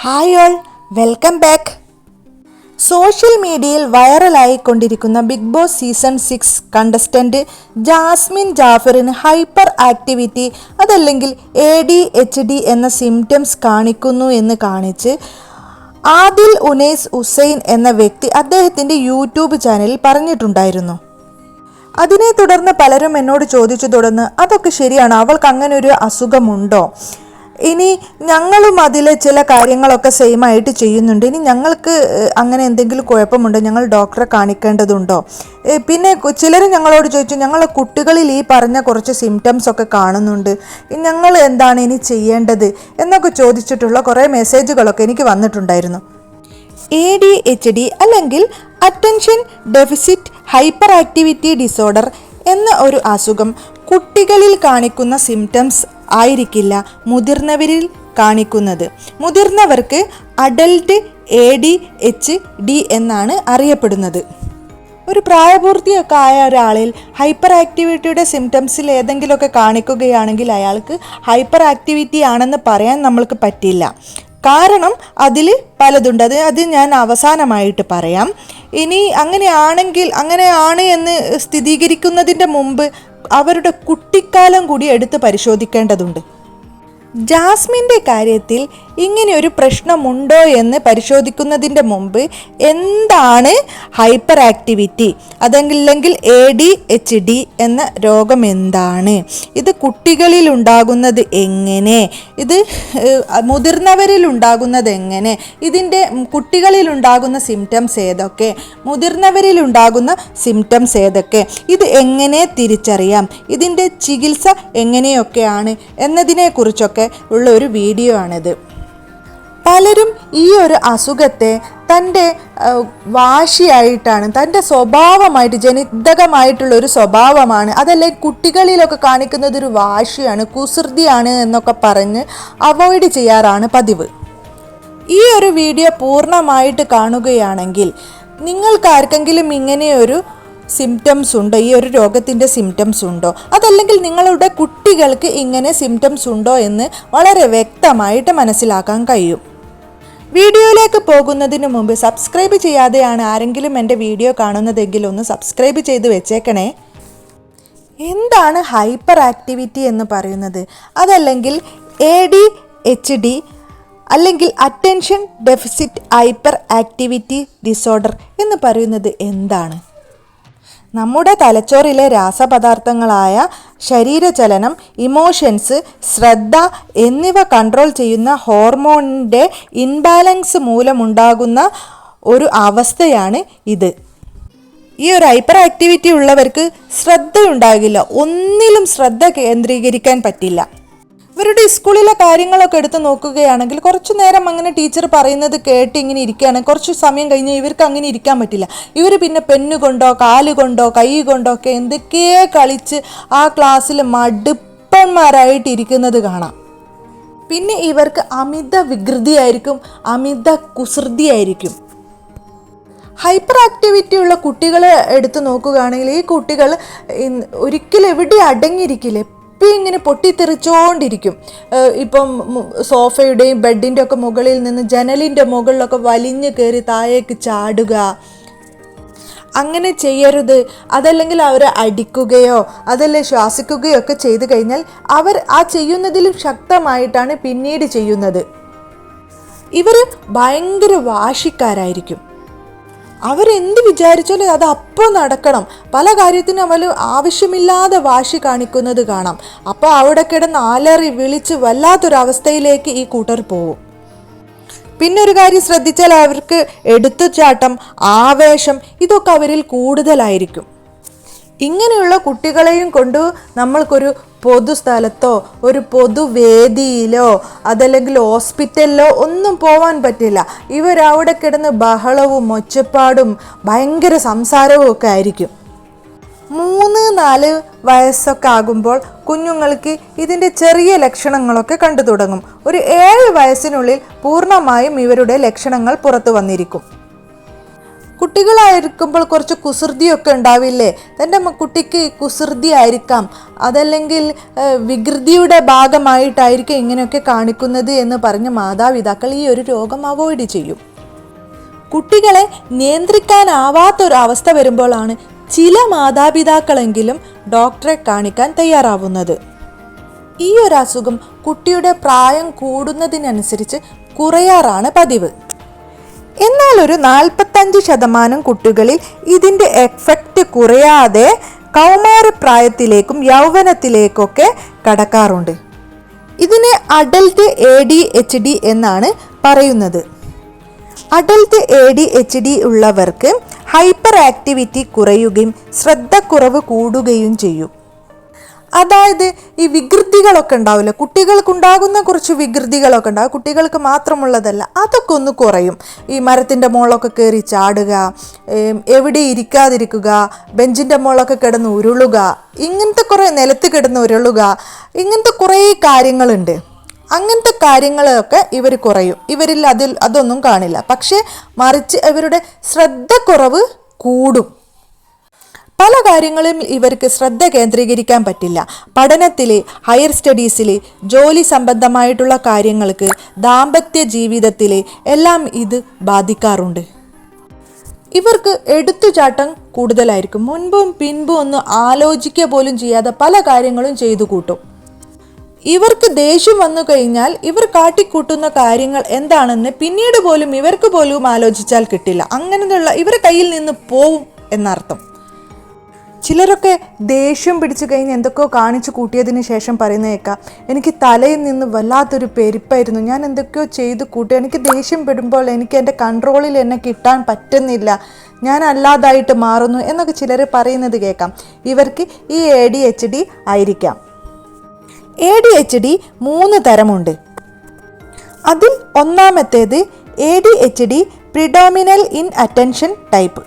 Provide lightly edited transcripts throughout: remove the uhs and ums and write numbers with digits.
Hi all, welcome back. Social മീഡിയയിൽ വൈറലായിക്കൊണ്ടിരിക്കുന്ന Bigg Boss season 6 contestant Jasmine ജാഫറിന് ഹൈപ്പർ ആക്ടിവിറ്റി അതല്ലെങ്കിൽ ADHD എന്ന സിംറ്റംസ് കാണിക്കുന്നു എന്ന് കാണിച്ച് ആദിൽ ഉനൈസ് ഹുസൈൻ എന്ന വ്യക്തി അദ്ദേഹത്തിൻ്റെ യൂട്യൂബ് ചാനലിൽ പറഞ്ഞിട്ടുണ്ടായിരുന്നു. അതിനെ തുടർന്ന് പലരും എന്നോട് ചോദിച്ചു തുടർന്ന് അതൊക്കെ ശരിയാണ്, അവൾക്ക് അങ്ങനെ ഒരു അസുഖമുണ്ടോ, ഇനി ഞങ്ങളും അതിലെ ചില കാര്യങ്ങളൊക്കെ സെയിമായിട്ട് ചെയ്യുന്നുണ്ട്, ഇനി ഞങ്ങൾക്ക് അങ്ങനെ എന്തെങ്കിലും കുഴപ്പമുണ്ടോ, ഞങ്ങൾ ഡോക്ടറെ കാണിക്കേണ്ടതുണ്ടോ, പിന്നെ ചിലർ ഞങ്ങളോട് ചോദിച്ചു ഞങ്ങളെ കുട്ടികളിൽ ഈ പറഞ്ഞ കുറച്ച് സിംറ്റംസ് ഒക്കെ കാണുന്നുണ്ട്, ഞങ്ങൾ എന്താണ് ഇനി ചെയ്യേണ്ടത് എന്നൊക്കെ ചോദിച്ചിട്ടുള്ള കുറേ മെസ്സേജുകളൊക്കെ എനിക്ക് വന്നിട്ടുണ്ടായിരുന്നു. ADHD അല്ലെങ്കിൽ attention deficit hyper activity disorder എന്ന ഒരു അസുഖം കുട്ടികളിൽ കാണിക്കുന്ന സിംറ്റംസ് ആയിരിക്കില്ല മുതിർന്നവരിൽ കാണിക്കുന്നത്. മുതിർന്നവർക്ക് അഡൽട്ട് ADHD എന്നാണ് അറിയപ്പെടുന്നത്. ഒരു പ്രായപൂർത്തിയൊക്കെ ആയ ഒരാളിൽ ഹൈപ്പർ ആക്ടിവിറ്റിയുടെ സിംറ്റംസിൽ ഏതെങ്കിലുമൊക്കെ കാണിക്കുകയാണെങ്കിൽ അയാൾക്ക് ഹൈപ്പർ ആക്ടിവിറ്റി ആണെന്ന് പറയാൻ നമ്മൾക്ക് പറ്റില്ല. കാരണം അതിൽ പലതുണ്ട്, അത് ഞാൻ അവസാനമായിട്ട് പറയാം. ഇനി അങ്ങനെയാണ് എന്ന് സ്ഥിരീകരിക്കുന്നതിൻ്റെ മുമ്പ് അവരുടെ കുട്ടിക്കാലം കൂടി എടുത്ത് പരിശോധിക്കേണ്ടതുണ്ട്. ജാസ്മിൻ്റെ കാര്യത്തിൽ ഇങ്ങനെ ഒരു പ്രശ്നമുണ്ടോ എന്ന് പരിശോധിക്കുന്നതിൻ്റെ മുമ്പ് എന്താണ് ഹൈപ്പർ ആക്ടിവിറ്റി അതല്ലെങ്കിൽ ADHD എന്ന രോഗം എന്താണ്, ഇത് കുട്ടികളിൽ ഉണ്ടാകുന്നത് എങ്ങനെ, ഇത് മുതിർന്നവരിൽ ഉണ്ടാകുന്നത് എങ്ങനെ, ഇതിൻ്റെ കുട്ടികളിൽ ഉണ്ടാകുന്ന സിംറ്റംസ് ഏതൊക്കെ, മുതിർന്നവരിൽ ഉണ്ടാകുന്ന സിംറ്റംസ് ഏതൊക്കെ, ഇത് എങ്ങനെ തിരിച്ചറിയാം, ഇതിൻ്റെ ചികിത്സ എങ്ങനെയൊക്കെയാണ് എന്നതിനെക്കുറിച്ചൊക്കെ ഉള്ള ഒരു വീഡിയോ ആണിത്. പലരും ഈ ഒരു അസുഖത്തെ തൻ്റെ വാശിയായിട്ടാണ്, തൻ്റെ സ്വഭാവമായിട്ട്, ജനിതകമായിട്ടുള്ള ഒരു സ്വഭാവമാണ്, അതല്ലേ കുട്ടികളിലൊക്കെ കാണിക്കുന്നത് ഒരു വാശിയാണ്, കുസൃതിയാണ് എന്നൊക്കെ പറഞ്ഞ് അവോയ്ഡ് ചെയ്യാറാണ് പതിവ്. ഈ ഒരു വീഡിയോ പൂർണ്ണമായിട്ട് കാണുകയാണെങ്കിൽ നിങ്ങൾക്കാർക്കെങ്കിലും ഇങ്ങനെയൊരു സിംറ്റംസ് ഉണ്ടോ, ഈ ഒരു രോഗത്തിൻ്റെ സിംറ്റംസ് ഉണ്ടോ, അതല്ലെങ്കിൽ നിങ്ങളുടെ കുട്ടികൾക്ക് ഇങ്ങനെ സിംറ്റംസ് ഉണ്ടോ എന്ന് വളരെ വ്യക്തമായിട്ട് മനസ്സിലാക്കാൻ കഴിയും. വീഡിയോയിലേക്ക് പോകുന്നതിന് മുമ്പ് സബ്സ്ക്രൈബ് ചെയ്യാതെയാണ് ആരെങ്കിലും എൻ്റെ വീഡിയോ കാണുന്നതെങ്കിൽ ഒന്ന് സബ്സ്ക്രൈബ് ചെയ്ത് വെച്ചേക്കണേ. എന്താണ് ഹൈപ്പർ ആക്ടിവിറ്റി എന്ന് പറയുന്നത്, അതല്ലെങ്കിൽ ADHD അല്ലെങ്കിൽ attention deficit hyper activity disorder എന്ന് പറയുന്നത് എന്താണ്? നമ്മുടെ തലച്ചോറിലെ രാസപദാർത്ഥങ്ങളായ ശരീരചലനം, ഇമോഷൻസ്, ശ്രദ്ധ എന്നിവ കൺട്രോൾ ചെയ്യുന്ന ഹോർമോണിൻ്റെ ഇൻബാലൻസ് മൂലമുണ്ടാകുന്ന ഒരു അവസ്ഥയാണ് ഇത്. ഈ ഒരു ഹൈപ്പർ ആക്ടിവിറ്റി ഉള്ളവർക്ക് ശ്രദ്ധയുണ്ടാകില്ല, ഒന്നിലും ശ്രദ്ധ കേന്ദ്രീകരിക്കാൻ പറ്റില്ല. ഇവരുടെ സ്കൂളിലെ കാര്യങ്ങളൊക്കെ എടുത്ത് നോക്കുകയാണെങ്കിൽ കുറച്ചു നേരം അങ്ങനെ ടീച്ചർ പറയുന്നത് കേട്ട് ഇങ്ങനെ ഇരിക്കുകയാണെങ്കിൽ കുറച്ച് സമയം കഴിഞ്ഞ് ഇവർക്ക് അങ്ങനെ ഇരിക്കാൻ പറ്റില്ല. ഇവർ പിന്നെ പെന്നുകൊണ്ടോ കാലുകൊണ്ടോ കൈ കൊണ്ടോ ഒക്കെ എന്തൊക്കെയോ കളിച്ച് ആ ക്ലാസ്സിൽ മടുപ്പന്മാരായിട്ട് ഇരിക്കുന്നത് കാണാം. പിന്നെ ഇവർക്ക് അമിത വികൃതിയായിരിക്കും, അമിത കുസൃതിയായിരിക്കും. ഹൈപ്പർ ആക്ടിവിറ്റി ഉള്ള കുട്ടികളെ എടുത്ത് നോക്കുകയാണെങ്കിൽ ഈ കുട്ടികൾ ഒരിക്കലും എവിടെ അടങ്ങിയിരിക്കില്ല, ഇങ്ങനെ പൊട്ടിത്തെറിച്ചോണ്ടിരിക്കും. ഇപ്പം സോഫയുടെയും ബെഡിൻ്റെ ഒക്കെ മുകളിൽ നിന്ന് ജനലിൻ്റെ മുകളിലൊക്കെ വലിഞ്ഞു കയറി താഴേക്ക് ചാടുക, അങ്ങനെ ചെയ്യരുത്. അതല്ലെങ്കിൽ അവരെ അടിക്കുകയോ അതല്ലേ ശ്വാസിക്കുകയോ ഒക്കെ ചെയ്തു കഴിഞ്ഞാൽ അവർ ആ ചെയ്യുന്നതിലും ശക്തമായിട്ടാണ് പിന്നീട് ചെയ്യുന്നത്. ഇവർ ഭയങ്കര വാശിക്കാരായിരിക്കും, അവരെന്ത് വിചാരിച്ചാലും അത് അപ്പോൾ നടക്കണം. പല കാര്യത്തിനും അവർ ആവശ്യമില്ലാതെ വാശി കാണിക്കുന്നത് കാണാം. അപ്പോൾ അവിടെ കിടന്ന് അലറി വിളിച്ച് വല്ലാത്തൊരവസ്ഥയിലേക്ക് ഈ കൂട്ടർ പോവും. പിന്നെ ഒരു കാര്യം ശ്രദ്ധിച്ചാൽ അവർക്ക് എടുത്തുചാട്ടം, ആവേശം ഇതൊക്കെ അവരിൽ കൂടുതലായിരിക്കും. ഇങ്ങനെയുള്ള കുട്ടികളെയും കൊണ്ട് നമ്മൾക്കൊരു പൊതുസ്ഥലത്തോ ഒരു പൊതുവേദിയിലോ അതല്ലെങ്കിൽ ഹോസ്പിറ്റലിലോ ഒന്നും പോവാൻ പറ്റില്ല. ഇവരവിടെ കിടന്ന് ബഹളവും ഒച്ചപ്പാടും ഭയങ്കര സംസാരവും ഒക്കെ ആയിരിക്കും. 3-4 വയസ്സൊക്കെ ആകുമ്പോൾ കുഞ്ഞുങ്ങൾക്ക് ഇതിൻ്റെ ചെറിയ ലക്ഷണങ്ങളൊക്കെ കണ്ടു തുടങ്ങും. ഒരു 7 വയസ്സിനുള്ളിൽ പൂർണ്ണമായും ഇവരുടെ ലക്ഷണങ്ങൾ പുറത്തു വന്നിരിക്കും. കുട്ടികളായിരിക്കുമ്പോൾ കുറച്ച് കുസൃതിയൊക്കെ ഉണ്ടാവില്ലേ? തൻ്റെ കുട്ടിക്ക് കുസൃതി ആയിരിക്കാം, അതല്ലെങ്കിൽ വികൃതിയുടെ ഭാഗമായിട്ടായിരിക്കും ഇങ്ങനെയൊക്കെ കാണിക്കുന്നത് എന്ന് പറഞ്ഞ് മാതാപിതാക്കൾ ഈ ഒരു രോഗം അവോയ്ഡ് ചെയ്യും. കുട്ടികളെ നിയന്ത്രിക്കാനാവാത്തൊരവസ്ഥ വരുമ്പോഴാണ് ചില മാതാപിതാക്കളെങ്കിലും ഡോക്ടറെ കാണിക്കാൻ തയ്യാറാവുന്നത്. ഈ ഒരു അസുഖം കുട്ടിയുടെ പ്രായം കൂടുന്നതിനനുസരിച്ച് കുറയാറാണ് പതിവ്. എന്നാൽ ഒരു 45% കുട്ടികളിൽ ഇതിൻ്റെ എഫക്റ്റ് കുറയാതെ കൗമാരപ്രായത്തിലേക്കും യൗവനത്തിലേക്കൊക്കെ കടക്കാറുണ്ട്. ഇതിനെ അഡൽട്ട് ADHD എന്നാണ് പറയുന്നത്. അഡൽട്ട് ADHD ഉള്ളവർക്ക് ഹൈപ്പർ ആക്ടിവിറ്റി കുറയുകയും ശ്രദ്ധക്കുറവ് കൂടുകയും ചെയ്യും. അതായത് ഈ വികൃതികളൊക്കെ ഉണ്ടാവില്ല, കുട്ടികൾക്കുണ്ടാകുന്ന കുറച്ച് വികൃതികളൊക്കെ ഉണ്ടാവും, കുട്ടികൾക്ക് മാത്രമുള്ളതല്ല, അതൊക്കെ ഒന്ന് കുറയും. ഈ മരത്തിൻ്റെ മുകളിലൊക്കെ കയറി ചാടുക, എവിടെ ഇരിക്കാതിരിക്കുക, ബെഞ്ചിൻ്റെ മുകളിലൊക്കെ കിടന്ന് ഉരുളുക, ഇങ്ങനത്തെ കുറേ നിലത്ത് കിടന്ന് ഉരുളുക, ഇങ്ങനത്തെ കുറേ കാര്യങ്ങളുണ്ട്. അങ്ങനത്തെ കാര്യങ്ങളൊക്കെ ഇവർ കുറയും. ഇവരിൽ അതൊന്നും കാണില്ല. പക്ഷേ മറിച്ച് ഇവരുടെ ശ്രദ്ധക്കുറവ് കൂടും. പല കാര്യങ്ങളും ഇവർക്ക് ശ്രദ്ധ കേന്ദ്രീകരിക്കാൻ പറ്റില്ല. പഠനത്തിൽ, ഹയർ സ്റ്റഡീസിൽ, ജോലി സംബന്ധമായിട്ടുള്ള കാര്യങ്ങൾക്ക്, ദാമ്പത്യ ജീവിതത്തിൽ എല്ലാം ഇത് ബാധിക്കാറുണ്ട്. ഇവർക്ക് എടുത്തുചാട്ടം കൂടുതലായിരിക്കും. മുൻപും പിൻപും ഒന്നും ആലോചിക്കുക പോലും ചെയ്യാതെ പല കാര്യങ്ങളും ചെയ്തു കൂട്ടും. ഇവർക്ക് ദേഷ്യം വന്നു കഴിഞ്ഞാൽ ഇവർ കാട്ടിക്കൂട്ടുന്ന കാര്യങ്ങൾ എന്താണെന്ന് പിന്നീട് പോലും ഇവർക്ക് പോലും ആലോചിച്ചാൽ കിട്ടില്ല. അങ്ങനെയുള്ള ഇവരുടെ കയ്യിൽ നിന്ന് പോവും എന്നർത്ഥം. ചിലരൊക്കെ ദേഷ്യം പിടിച്ചു കഴിഞ്ഞ് എന്തൊക്കെയോ കാണിച്ചു കൂട്ടിയതിന് ശേഷം പറയുന്ന കേൾക്കാം, എനിക്ക് തലയിൽ നിന്ന് വല്ലാത്തൊരു പെരുപ്പായിരുന്നു, ഞാൻ എന്തൊക്കെയോ ചെയ്ത് കൂട്ടി, എനിക്ക് ദേഷ്യം പെടുമ്പോൾ എനിക്ക് എൻ്റെ കൺട്രോളിൽ എന്നെ കിട്ടാൻ പറ്റുന്നില്ല, ഞാൻ അല്ലാതായിട്ട് മാറുന്നു എന്നൊക്കെ ചിലർ പറയുന്നത് കേൾക്കാം. ഇവർക്ക് ഈ ADHD ആയിരിക്കാം. ADHD 3 തരമുണ്ട്. അതിൽ ഒന്നാമത്തേത് ADHD പ്രിഡോമിനൽ ഇൻ അറ്റൻഷൻ ടൈപ്പ്.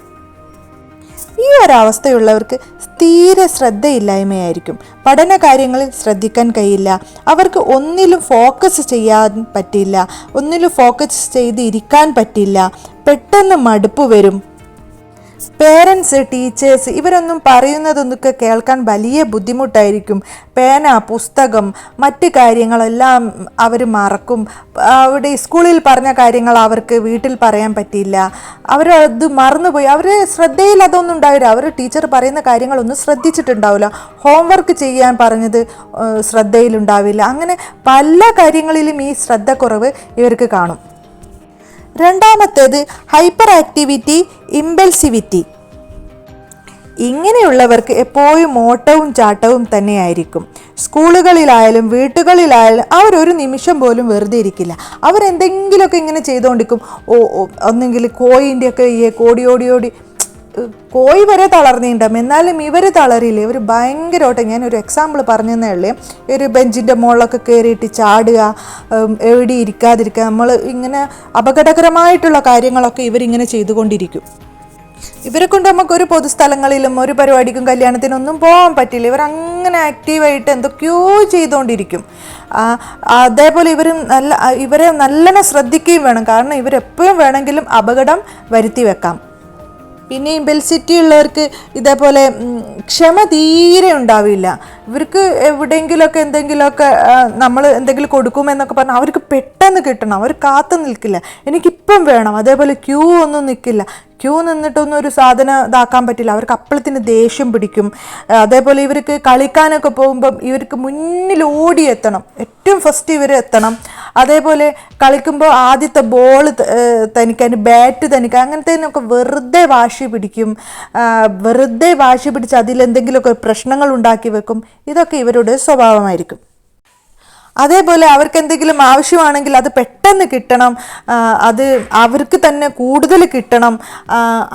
ഈ ഒരവസ്ഥയുള്ളവർക്ക് തീരെ ശ്രദ്ധയില്ലായ്മയായിരിക്കും. പഠന കാര്യങ്ങളിൽ ശ്രദ്ധിക്കാൻ കഴിയില്ല. അവർക്ക് ഒന്നിലും ഫോക്കസ് ചെയ്യാൻ പറ്റില്ല, ഒന്നിലും ഫോക്കസ് ചെയ്ത് ഇരിക്കാൻ പറ്റില്ല. പെട്ടെന്ന് മടുപ്പ് വരും. പേരൻസ്, ടീച്ചേഴ്സ് ഇവരൊന്നും പറയുന്നതൊന്നൊക്കെ കേൾക്കാൻ വലിയ ബുദ്ധിമുട്ടായിരിക്കും. പേന, പുസ്തകം, മറ്റ് കാര്യങ്ങളെല്ലാം അവർ മറക്കും. അവിടെ സ്കൂളിൽ പറഞ്ഞ കാര്യങ്ങൾ അവർക്ക് വീട്ടിൽ പറയാൻ പറ്റില്ല. അവരത് മറന്നുപോയി. അവർ ശ്രദ്ധയിൽ അതൊന്നും ഉണ്ടാവില്ല. അവർ ടീച്ചർ പറയുന്ന കാര്യങ്ങളൊന്നും ശ്രദ്ധിച്ചിട്ടുണ്ടാവില്ല. ഹോംവർക്ക് ചെയ്യാൻ പറഞ്ഞത് ശ്രദ്ധയിലുണ്ടാവില്ല. അങ്ങനെ പല കാര്യങ്ങളിലും ഈ ശ്രദ്ധക്കുറവ് ഇവർക്ക് കാണും. രണ്ടാമത്തേത് ഹൈപ്പർ ആക്ടിവിറ്റി ഇമ്പൾസിവിറ്റി. ഇങ്ങനെയുള്ളവർക്ക് എപ്പോഴും ഓട്ടവും ചാട്ടവും തന്നെയായിരിക്കും. സ്കൂളുകളിലായാലും വീട്ടുകളിലായാലും അവരൊരു നിമിഷം പോലും വെറുതെ ഇരിക്കില്ല. അവരെന്തെങ്കിലുമൊക്കെ ഇങ്ങനെ ചെയ്തുകൊണ്ടിരിക്കും. ഒന്നെങ്കിൽ കോയിൻ്റെയൊക്കെ ഓടി കോഴി വരെ തളർന്നിട്ടുണ്ടാകും. എന്നാലും ഇവർ തളരില്ല. ഇവർ ഭയങ്കരമായിട്ട്, ഞാനൊരു എക്സാമ്പിൾ പറഞ്ഞതേ ഉള്ളൂ. ഒരു ബെഞ്ചിൻ്റെ മുകളിലൊക്കെ കയറിയിട്ട് ചാടുക, എവിടെ ഇരിക്കാതിരിക്കുക, നമ്മൾ ഇങ്ങനെ അപകടകരമായിട്ടുള്ള കാര്യങ്ങളൊക്കെ ഇവരിങ്ങനെ ചെയ്തുകൊണ്ടിരിക്കും. ഇവരെ കൊണ്ട് നമുക്കൊരു പൊതുസ്ഥലങ്ങളിലും ഒരു പരിപാടിക്കും കല്യാണത്തിനൊന്നും പോകാൻ പറ്റില്ല. ഇവരങ്ങനെ ആക്റ്റീവായിട്ട് എന്തൊക്കെയോ ചെയ്തുകൊണ്ടിരിക്കും. അതേപോലെ ഇവരെ നല്ലോണം ശ്രദ്ധിക്കുകയും വേണം. കാരണം ഇവരെപ്പോഴും വേണമെങ്കിലും അപകടം വരുത്തി വെക്കാം. പിന്നെ ഇമ്പൾസിറ്റി ഉള്ളവർക്ക് ഇതേപോലെ ക്ഷമ തീരെ ഉണ്ടാവില്ല. ഇവർക്ക് എവിടെയെങ്കിലുമൊക്കെ എന്തെങ്കിലുമൊക്കെ നമ്മൾ എന്തെങ്കിലും കൊടുക്കുമെന്നൊക്കെ പറഞ്ഞാൽ അവർക്ക് പെട്ടെന്ന് കിട്ടണം. അവർ കാത്തു നിൽക്കില്ല, എനിക്കിപ്പം വേണം. അതേപോലെ ക്യൂ ഒന്നും നിൽക്കില്ല. ക്യൂ നിന്നിട്ടൊന്നും ഒരു സാധനം ഇതാക്കാൻ പറ്റില്ല. അവർക്ക് അപ്പളത്തിന് ദേഷ്യം പിടിക്കും. അതേപോലെ ഇവർക്ക് കളിക്കാനൊക്കെ പോകുമ്പം ഇവർക്ക് മുന്നിൽ ഓടിയെത്തണം, ഏറ്റവും ഫസ്റ്റ് ഇവർ എത്തണം. അതേപോലെ കളിക്കുമ്പോൾ ആദ്യത്തെ ബോൾ തനിക്കാൻ, ബാറ്റ് തനിക്കാൻ, അങ്ങനത്തേനൊക്കെ വെറുതെ വാശി പിടിക്കും. വെറുതെ വാശി പിടിച്ച് അതിലെന്തെങ്കിലുമൊക്കെ പ്രശ്നങ്ങൾ ഉണ്ടാക്കി വെക്കും. ഇതൊക്കെ ഇവരുടെ സ്വഭാവമായിരിക്കും. അതേപോലെ അവർക്ക് എന്തെങ്കിലും ആവശ്യമാണെങ്കിൽ അത് പെട്ടെന്ന് കിട്ടണം, അത് അവർക്ക് തന്നെ കൂടുതൽ കിട്ടണം.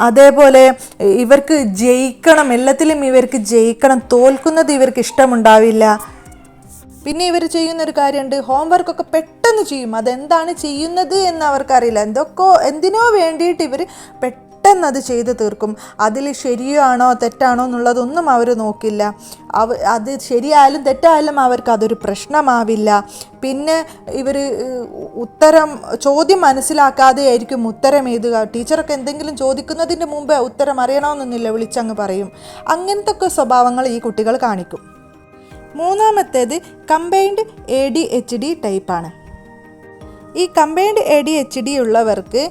അതേപോലെ ഇവർക്ക് ജയിക്കണം, എല്ലാത്തിലും ഇവർക്ക് ജയിക്കണം. തോൽക്കുന്നത് ഇവർക്ക് ഇഷ്ടമുണ്ടാവില്ല. പിന്നെ ഇവർ ചെയ്യുന്നൊരു കാര്യമുണ്ട്, ഹോംവർക്കൊക്കെ പെട്ടെന്ന് ചെയ്യും. അതെന്താണ് ചെയ്യുന്നത് എന്ന് അവർക്കറിയില്ല. എന്തിനോ വേണ്ടിയിട്ട് ഇവർ പെട്ടെന്ന് അത് ചെയ്ത് തീർക്കും. അതിൽ ശരിയാണോ തെറ്റാണോ എന്നുള്ളതൊന്നും അവർ നോക്കില്ല. അത് ശരിയായാലും തെറ്റായാലും അവർക്ക് അതൊരു പ്രശ്നമാവില്ല. പിന്നെ ഇവർ ചോദ്യം മനസ്സിലാക്കാതെ ആയിരിക്കും ഉത്തരം എഴുതുക. ടീച്ചറൊക്കെ എന്തെങ്കിലും ചോദിക്കുന്നതിൻ്റെ മുമ്പ് ഉത്തരം അറിയണമെന്നൊന്നുമില്ല, വിളിച്ചങ്ങ് പറയും. അങ്ങനത്തെ ഒക്കെ സ്വഭാവങ്ങൾ ഈ കുട്ടികൾ കാണിക്കും. മൂന്നാമത്തേത് കമ്പൈൻഡ് ADHD ടൈപ്പാണ്. ഈ കമ്പൈൻഡ് ADHD ഉള്ളവർക്ക്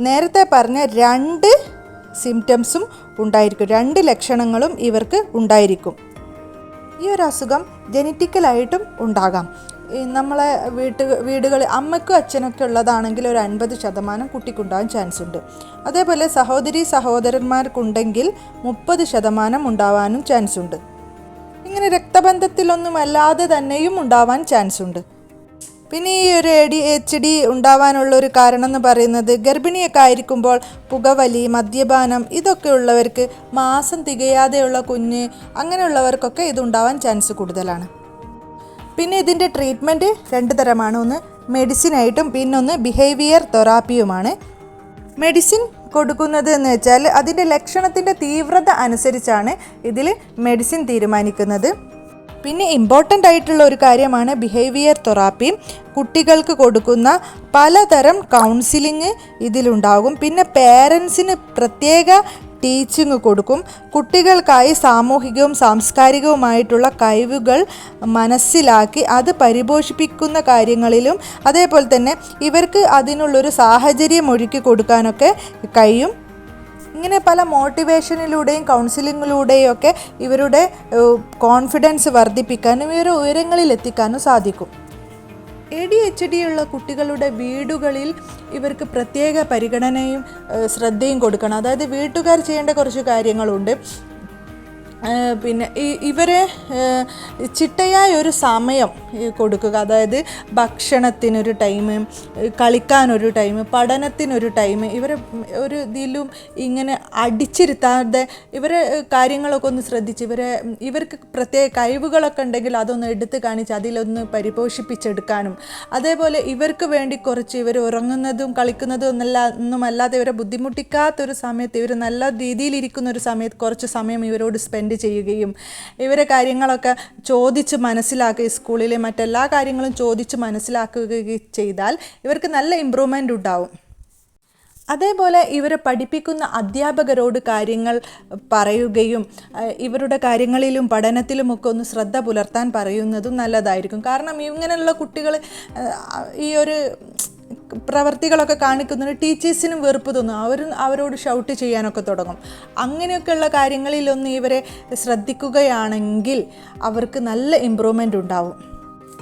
നേരത്തെ പറഞ്ഞ 2 സിംറ്റംസും ഉണ്ടായിരിക്കും, 2 ലക്ഷണങ്ങളും ഇവർക്ക് ഉണ്ടായിരിക്കും. ഈ ഒരു അസുഖം ജനറ്റിക്കലായിട്ടും ഉണ്ടാകാം. നമ്മളെ വീടുകളിൽ അമ്മയ്ക്കും അച്ഛനൊക്കെ ഉള്ളതാണെങ്കിൽ ഒരു 50% കുട്ടിക്കുണ്ടാകാൻ ചാൻസ് ഉണ്ട്. അതേപോലെ സഹോദരന്മാർക്കുണ്ടെങ്കിൽ 30% ഉണ്ടാവാനും ചാൻസ് ഉണ്ട്. ഇങ്ങനെ രക്തബന്ധത്തിലൊന്നും അല്ലാതെ തന്നെയും ഉണ്ടാവാൻ ചാൻസ് ഉണ്ട്. പിന്നെ ഈ ഒരു ADHD ഉണ്ടാവാനുള്ളൊരു കാരണം എന്ന് പറയുന്നത് ഗർഭിണിയൊക്കെ ആയിരിക്കുമ്പോൾ പുകവലി, മദ്യപാനം ഇതൊക്കെ ഉള്ളവർക്ക്, മാസം തികയാതെയുള്ള കുഞ്ഞ് അങ്ങനെയുള്ളവർക്കൊക്കെ ഇതുണ്ടാവാൻ ചാൻസ് കൂടുതലാണ്. പിന്നെ ഇതിൻ്റെ ട്രീറ്റ്മെൻറ്റ് 2 തരമാണ്. ഒന്ന് മെഡിസിനായിട്ടും പിന്നൊന്ന് ബിഹേവിയർ തെറാപ്പിയുമാണ്. മെഡിസിൻ കൊടുക്കുന്നത് എന്ന് വെച്ചാൽ അതിൻ്റെ ലക്ഷണത്തിൻ്റെ തീവ്രത അനുസരിച്ചാണ് ഇതിൽ മെഡിസിൻ തീരുമാനിക്കുന്നത്. പിന്നെ ഇമ്പോർട്ടൻ്റ് ആയിട്ടുള്ള ഒരു കാര്യമാണ് ബിഹേവിയർ തെറാപ്പി. കുട്ടികൾക്ക് കൊടുക്കുന്ന പലതരം കൗൺസിലിംഗ് ഇതിലുണ്ടാകും. പിന്നെ പേരൻസിന് പ്രത്യേക ടീച്ചിങ് കൊടുക്കും. കുട്ടികൾക്കായി സാമൂഹികവും സാംസ്കാരികവുമായിട്ടുള്ള കഴിവുകൾ മനസ്സിലാക്കി അത് പരിപോഷിപ്പിക്കുന്ന കാര്യങ്ങളിലും അതേപോലെ തന്നെ ഇവർക്ക് അതിനുള്ളൊരു സാഹചര്യം ഒരുക്കി കൊടുക്കാനൊക്കെ കഴിയും. ഇങ്ങനെ പല മോട്ടിവേഷനിലൂടെയും കൗൺസിലിങ്ങിലൂടെയും ഒക്കെ ഇവരുടെ കോൺഫിഡൻസ് വർദ്ധിപ്പിക്കാനും ഇവരെ ഉയരങ്ങളിലെത്തിക്കാനും സാധിക്കും. ADHD ഉള്ള കുട്ടികളുടെ വീടുകളിൽ ഇവർക്ക് പ്രത്യേക പരിഗണനയും ശ്രദ്ധയും കൊടുക്കണം. അതായത് വീട്ടുകാർ ചെയ്യേണ്ട കുറച്ച് കാര്യങ്ങളുണ്ട്. പിന്നെ ഇവരെ ചിട്ടയായ ഒരു സമയം കൊടുക്കുക. അതായത് ഭക്ഷണത്തിനൊരു ടൈം, കളിക്കാനൊരു ടൈം, പഠനത്തിനൊരു ടൈം. ഇവരെ ഒരു ഇതിലും ഇങ്ങനെ അടിച്ചിരുത്താതെ ഇവരെ കാര്യങ്ങളൊക്കെ ഒന്ന് ശ്രദ്ധിച്ച് ഇവർക്ക് പ്രത്യേക കഴിവുകളൊക്കെ ഉണ്ടെങ്കിൽ അതൊന്ന് എടുത്ത് കാണിച്ച് അതിലൊന്ന് പരിപോഷിപ്പിച്ചെടുക്കാനും, അതേപോലെ ഇവർക്ക് വേണ്ടി കുറച്ച് ഇവർ ഉറങ്ങുന്നതും കളിക്കുന്നതും ഒന്നുമല്ലാതെ ഇവരെ ബുദ്ധിമുട്ടിക്കാത്തൊരു സമയത്ത്, ഇവർ നല്ല രീതിയിലിരിക്കുന്ന ഒരു സമയത്ത് കുറച്ച് സമയം ഇവരോട് സ്പെൻഡ് ചെയ്യുകയും ഇവരെ കാര്യങ്ങളൊക്കെ ചോദിച്ച് മനസ്സിലാക്കുക, സ്കൂളിലെ മറ്റെല്ലാ കാര്യങ്ങളും ചോദിച്ച് മനസ്സിലാക്കുകയും ചെയ്താൽ ഇവർക്ക് നല്ല ഇമ്പ്രൂവ്മെൻ്റ് ഉണ്ടാവും. അതേപോലെ ഇവരെ പഠിപ്പിക്കുന്ന അധ്യാപകരോട് കാര്യങ്ങൾ പറയുകയും ഇവരുടെ കാര്യങ്ങളിലും പഠനത്തിലുമൊക്കെ ഒന്ന് ശ്രദ്ധ പുലർത്താൻ പറയുന്നതും നല്ലതായിരിക്കും. കാരണം ഇങ്ങനെയുള്ള കുട്ടികൾ ഈ ഒരു പ്രവർത്തികളൊക്കെ കാണിക്കുന്നത് ടീച്ചേഴ്സിനും വെറുപ്പ് തോന്നും. അവരോട് ഷൗട്ട് ചെയ്യാനൊക്കെ തുടങ്ങും. അങ്ങനെയൊക്കെയുള്ള കാര്യങ്ങളിലൊന്ന് ഇവരെ ശ്രദ്ധിക്കുകയാണെങ്കിൽ അവർക്ക് നല്ല ഇമ്പ്രൂവ്മെൻ്റ് ഉണ്ടാവും.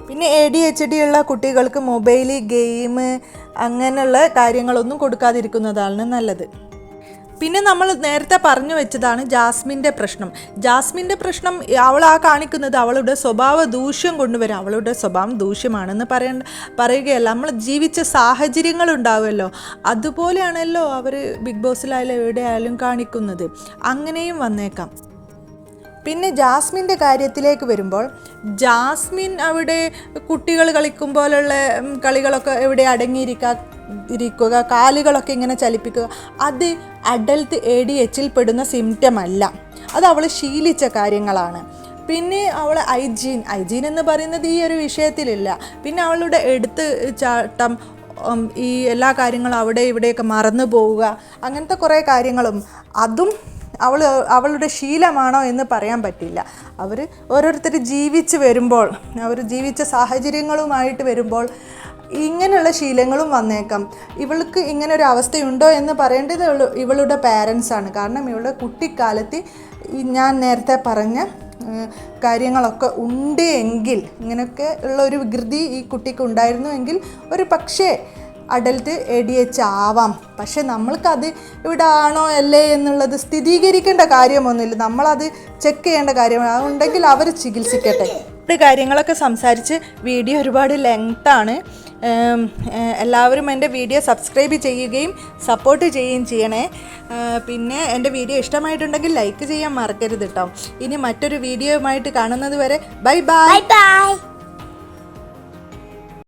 പിന്നെ ADHD ഉള്ള കുട്ടികൾക്ക് മൊബൈൽ, ഗെയിം അങ്ങനെയുള്ള കാര്യങ്ങളൊന്നും കൊടുക്കാതിരിക്കുന്നതാണ് നല്ലത്. പിന്നെ നമ്മൾ നേരത്തെ പറഞ്ഞു വെച്ചതാണ് ജാസ്മിൻ്റെ പ്രശ്നം. ജാസ്മിൻ്റെ പ്രശ്നം അവൾ കാണിക്കുന്നത് അവളുടെ സ്വഭാവ ദൂഷ്യം കൊണ്ടുവരും. അവളുടെ സ്വഭാവം ദൂഷ്യമാണെന്ന് പറയുകയല്ല, നമ്മൾ ജീവിച്ച സാഹചര്യങ്ങൾ ഉണ്ടാവുമല്ലോ, അതുപോലെയാണല്ലോ അവർ ബിഗ് ബോസിലായാലും എവിടെയായാലും കാണിക്കുന്നത്. അങ്ങനെയും വന്നേക്കാം. പിന്നെ ജാസ്മിൻ്റെ കാര്യത്തിലേക്ക് വരുമ്പോൾ, ജാസ്മിൻ അവിടെ കുട്ടികൾ കളിക്കുമ്പോഴുള്ള കളികളൊക്കെ എവിടെ അടങ്ങിയിരിക്കുക, കാലുകളൊക്കെ ഇങ്ങനെ ചലിപ്പിക്കുക, അത് അഡൽട്ട് ADHD പെടുന്ന സിംറ്റം അല്ല. അത് അവൾ ശീലിച്ച കാര്യങ്ങളാണ്. പിന്നെ അവൾ ഹൈജീൻ എന്ന് പറയുന്നത് ഈ ഒരു വിഷയത്തിലില്ല. പിന്നെ അവളുടെ എടുത്ത് ചാട്ടം, ഈ എല്ലാ കാര്യങ്ങളും അവിടെ ഇവിടെയൊക്കെ മറന്നു പോവുക, അങ്ങനത്തെ കുറേ കാര്യങ്ങളും അതും അവളുടെ ശീലമാണോ എന്ന് പറയാൻ പറ്റില്ല. അവർ ഓരോരുത്തർ ജീവിച്ച് വരുമ്പോൾ, അവർ ജീവിച്ച സാഹചര്യങ്ങളുമായിട്ട് വരുമ്പോൾ ഇങ്ങനെയുള്ള ശീലങ്ങളും വന്നേക്കാം. ഇവൾക്ക് ഇങ്ങനൊരു അവസ്ഥയുണ്ടോ എന്ന് പറയേണ്ടത് ഇവളുടെ പാരൻസാണ്. കാരണം ഇവളുടെ കുട്ടിക്കാലത്ത് ഞാൻ നേരത്തെ പറഞ്ഞ കാര്യങ്ങളൊക്കെ ഉണ്ട് എങ്കിൽ, ഇങ്ങനെയൊക്കെ ഉള്ള ഒരു വികൃതി ഈ കുട്ടിക്ക് ഉണ്ടായിരുന്നു എങ്കിൽ ഒരു പക്ഷേ അഡൽട്ട് ADHD ആവാം. പക്ഷെ നമ്മൾക്കത് ഇവിടെ ആണോ അല്ലേ എന്നുള്ളത് സ്ഥിരീകരിക്കേണ്ട കാര്യമൊന്നുമില്ല. നമ്മളത് ചെക്ക് ചെയ്യേണ്ട കാര്യമാണ്. അതുണ്ടെങ്കിൽ അവർ ചികിത്സിക്കട്ടെ. കാര്യങ്ങളൊക്കെ സംസാരിച്ച് വീഡിയോ ഒരുപാട് ലെങ്താണ്. എല്ലാവരും എൻ്റെ വീഡിയോ സബ്സ്ക്രൈബ് ചെയ്യുകയും സപ്പോർട്ട് ചെയ്യുകയും ചെയ്യണേ. പിന്നെ എൻ്റെ വീഡിയോ ഇഷ്ടമായിട്ടുണ്ടെങ്കിൽ ലൈക്ക് ചെയ്യാൻ മറക്കരുത് കേട്ടോ. ഇനി മറ്റൊരു വീഡിയോയുമായിട്ട് കാണുന്നത് വരെ ബൈ ബൈ.